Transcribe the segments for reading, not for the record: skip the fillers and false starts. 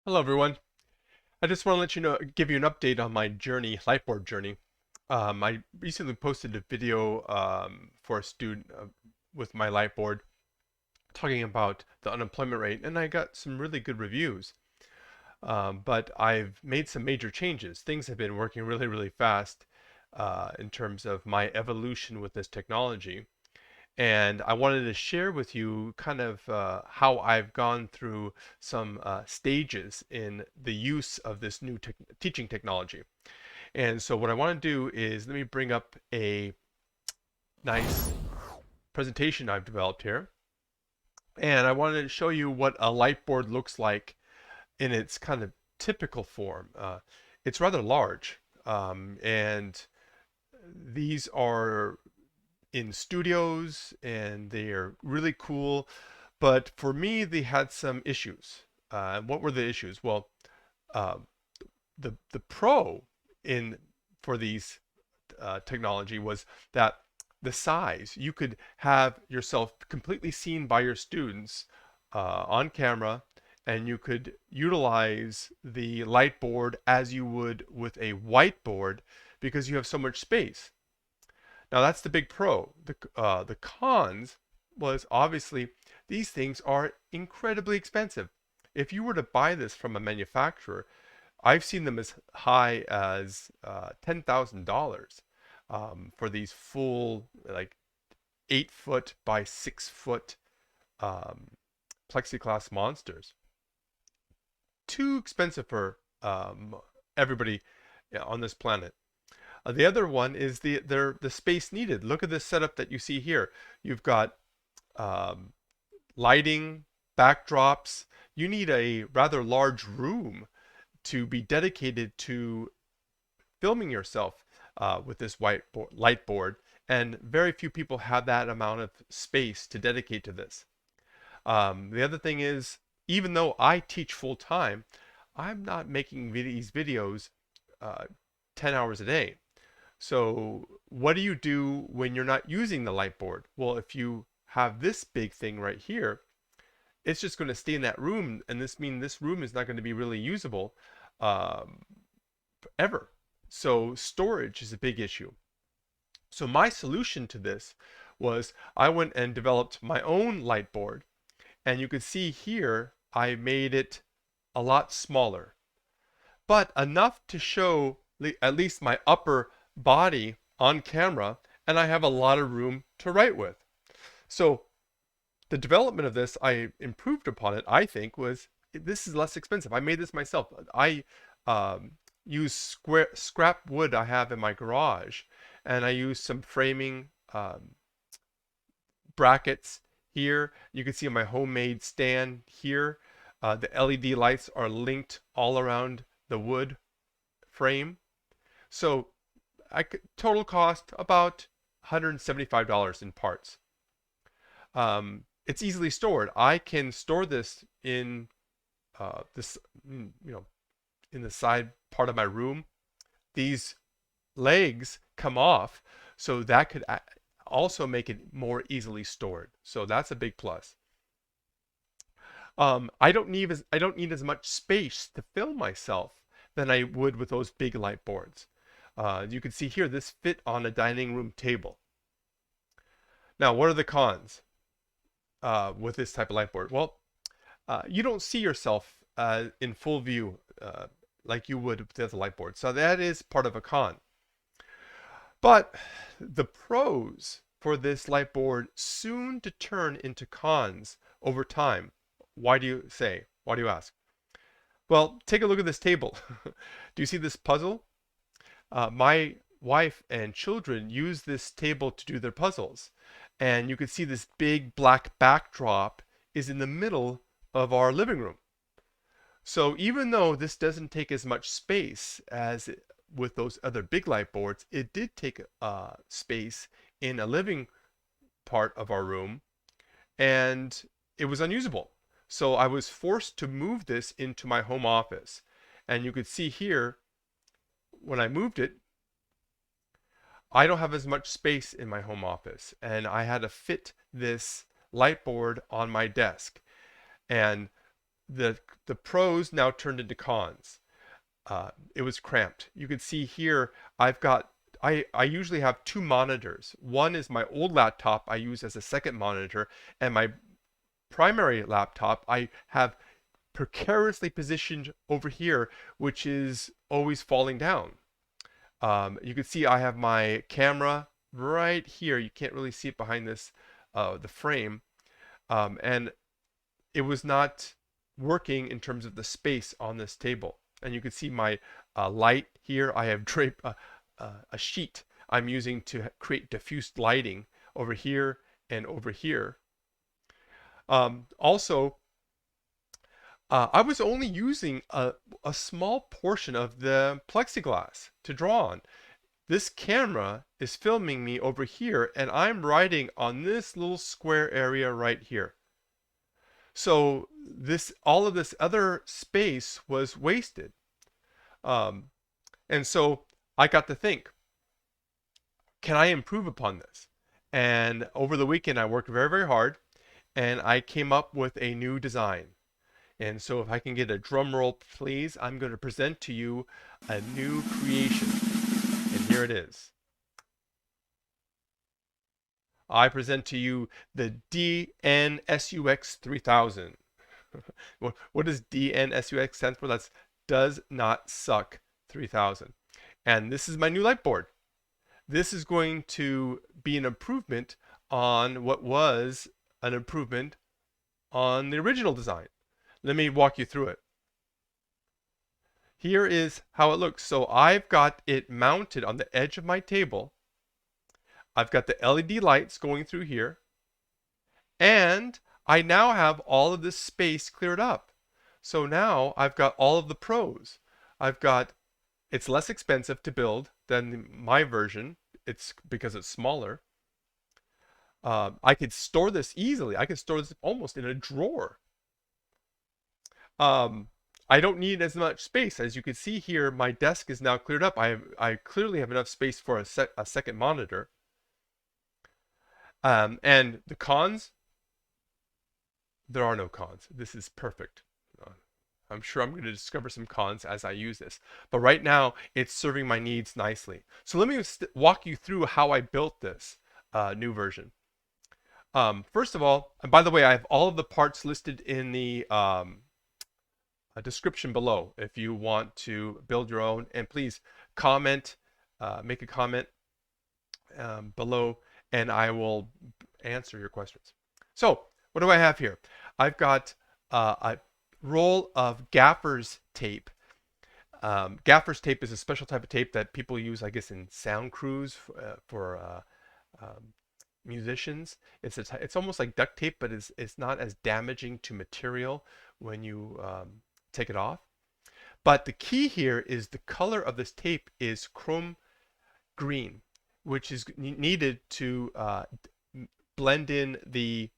Hello everyone. I just want to let you know, give you an update on my journey, Lightboard journey. I recently posted a video for a student with my Lightboard talking about the unemployment rate, and I got some really good reviews. But I've made some major changes. Things have been working really, really fast in terms of my evolution with this technology. And I wanted to share with you kind of how I've gone through some stages in the use of this new teaching technology. And so what I want to do is let me bring up a nice presentation I've developed here. And I wanted to show you what a lightboard looks like in its kind of typical form. It's rather large, and these are in studios and they are really cool. But for me, they had some issues. What were the issues? Well, uh, the pro in for these technology was that the size, you could have yourself completely seen by your students on camera, and you could utilize the lightboard as you would with a whiteboard because you have so much space. Now that's the big pro. The cons was obviously these things are incredibly expensive. If you were to buy this from a manufacturer, I've seen them as high as $10,000 for these full, like, 8 foot by 6 foot um, plexiglass monsters. Too expensive for everybody on this planet. The other one is the space needed. Look at this setup that you see here. You've got um, lighting, backdrops. You need a rather large room to be dedicated to filming yourself with this lightboard, and very few people have that amount of space to dedicate to this. The other thing is, even though I teach full time, I'm not making these videos uh, 10 hours a day. So what do you do when you're not using the lightboard? Well, if you have this big thing right here, it's just going to stay in that room, and this means this room is not going to be really usable um, ever. So storage is a big issue. So my solution to this was I went and developed my own lightboard, and you can see here I made it a lot smaller, but enough to show at least my upper body on camera, and I have a lot of room to write with. So the development of this, I improved upon it, I think, was this is less expensive. I made this myself. I use scrap wood I have in my garage, and I use some framing brackets here. You can see my homemade stand here. The LED lights are linked all around the wood frame. So total cost about $175 in parts. It's easily stored. I can store this in in the side part of my room. These legs come off, so that could also make it more easily stored. So that's a big plus. I don't need as much space to film myself than I would with those big light boards. You can see here this fit on a dining room table. Now, what are the cons with this type of light board? Well, you don't see yourself in full view like you would with the other light board. So that is part of a con. But the pros for this light board soon to turn into cons over time. Why do you say? Why do you ask? Well, take a look at this table. Do you see this puzzle? My wife and children use this table to do their puzzles. And you can see this big black backdrop is in the middle of our living room. So even though this doesn't take as much space as with those other big light boards, it did take space in a living part of our room, and it was unusable. So I was forced to move this into my home office. And you could see here, when I moved it, I don't have as much space in my home office, and I had to fit this light board on my desk. And the pros now turned into cons. It was cramped. You can see here I usually have two monitors. One is my old laptop I use as a second monitor, and my primary laptop I have precariously positioned over here, which is always falling down. You can see I have my camera right here. You can't really see it behind this, the frame. And it was not working in terms of the space on this table. And you can see my light here. I have draped a sheet I'm using to create diffused lighting over here and over here. Also, I was only using a small portion of the plexiglass to draw on. This camera is filming me over here, and I'm writing on this little square area right here. So all of this other space was wasted. And so I got to think, can I improve upon this? And over the weekend, I worked very, very hard, and I came up with a new design. And so if I can get a drum roll, please, I'm going to present to you a new creation. And here it is. I present to you the DNSUX 3000. What does DNSUX stand for? That's does not suck 3000. And this is my new Lightboard. This is going to be an improvement on what was an improvement on the original design. Let me walk you through it. Here is how it looks. So I've got it mounted on the edge of my table. I've got the LED lights going through here. And I now have all of this space cleared up. So now I've got all of the pros. It's less expensive to build than my version. It's because it's smaller. I could store this easily. I could store this almost in a drawer. I don't need as much space. As you can see here, my desk is now cleared up. I clearly have enough space for a second monitor. And the cons, there are no cons. This is perfect. I'm sure I'm going to discover some cons as I use this. But right now, it's serving my needs nicely. So let me walk you through how I built this new version. First of all, and by the way, I have all of the parts listed in the description below if you want to build your own. And please comment, make a comment below, and I will answer your questions. So what do I have here? I've got a roll of gaffer's tape. Gaffer's tape is a special type of tape that people use, I guess, in sound crews for musicians. It's almost like duct tape, but it's not as damaging to material when you take it off. But the key here is the color of this tape is chrome green, which is needed to blend in the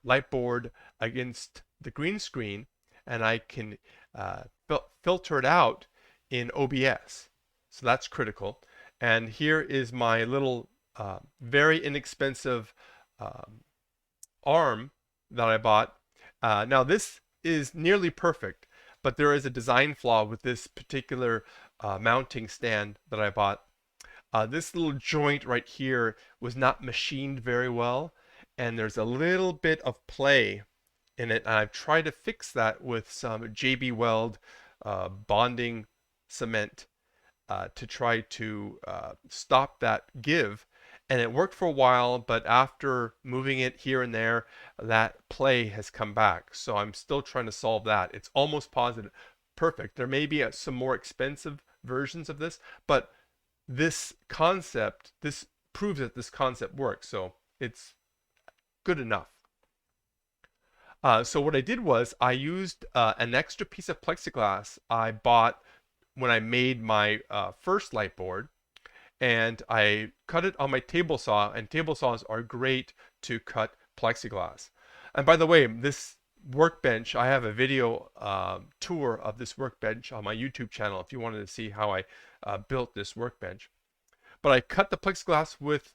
Lightboard against the green screen, and I can filter it out in OBS. So that's critical. And here is my little very inexpensive arm that I bought. Now this is nearly perfect, but there is a design flaw with this particular mounting stand that I bought. This little joint right here was not machined very well, and there's a little bit of play in it. And I've tried to fix that with some JB Weld bonding cement to try to stop that give. And it worked for a while, but after moving it here and there, that play has come back. So I'm still trying to solve that. It's almost positive perfect. There may be some more expensive versions of this, but this concept, this proves that this concept works. So it's good enough. So what I did was I used an extra piece of plexiglass I bought when I made my first Lightboard, and I cut it on my table saw, and table saws are great to cut plexiglass. And by the way, this workbench, I have a video tour of this workbench on my YouTube channel if you wanted to see how I built this workbench. But I cut the plexiglass with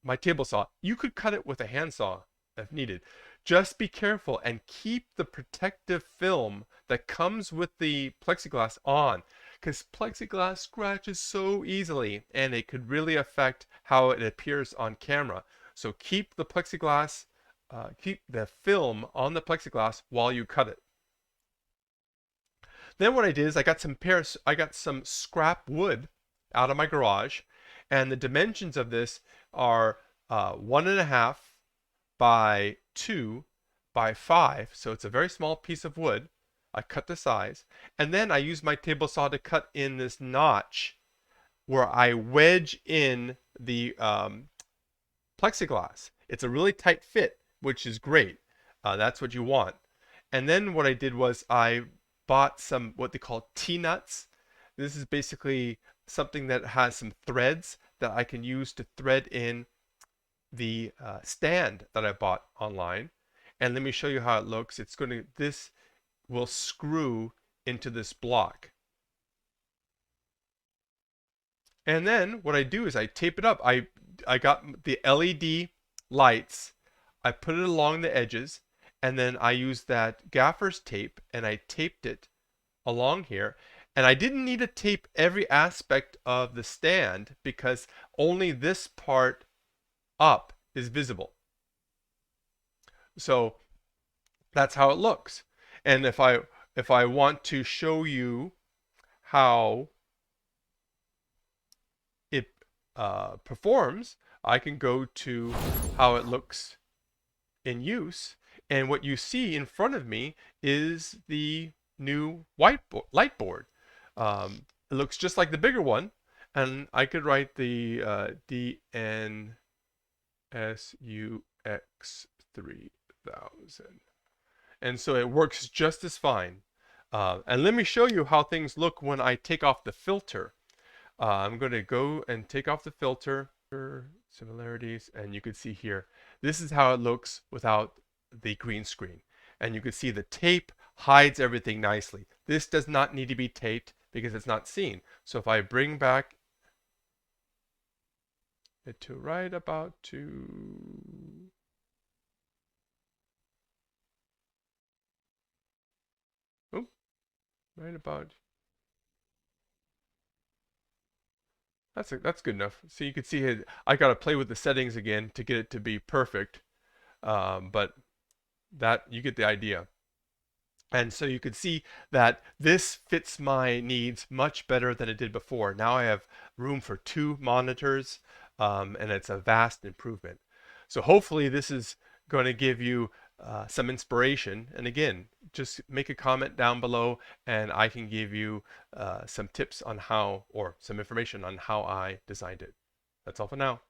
my table saw. You could cut it with a handsaw if needed. Just be careful and keep the protective film that comes with the plexiglass on, because plexiglass scratches so easily and it could really affect how it appears on camera. So keep the plexiglass, keep the film on the plexiglass while you cut it. Then what I did is I got some scrap wood out of my garage, and the dimensions of this are 1.5 by 2 by 5, so it's a very small piece of wood. I cut the size, and then I use my table saw to cut in this notch where I wedge in the plexiglass. It's a really tight fit, which is great. That's what you want. And then what I did was I bought some what they call T-nuts. This is basically something that has some threads that I can use to thread in the stand that I bought online. And let me show you how it looks. This will screw into this block. And then what I do is I tape it up. I got the LED lights, I put it along the edges, and then I used that gaffer's tape and I taped it along here. And I didn't need to tape every aspect of the stand because only this part up is visible. So that's how it looks. And if I want to show you how it performs, I can go to how it looks in use, and what you see in front of me is the new Lightboard. It looks just like the bigger one, and I could write the DNSUX 3000, and so it works just as fine. And let me show you how things look when I take off the filter. I'm going to go and take off the filter, similarities, and you can see here, this is how it looks without the green screen. And you can see the tape hides everything nicely. This does not need to be taped because it's not seen. So if I bring back it to right about to right about, that's good enough. So you can see it, I got to play with the settings again to get it to be perfect, but that you get the idea. And so you can see that this fits my needs much better than it did before. Now I have room for 2 monitors, and it's a vast improvement. So hopefully this is going to give you some inspiration. And again, just make a comment down below and I can give you some tips on how, or some information on how I designed it. That's all for now.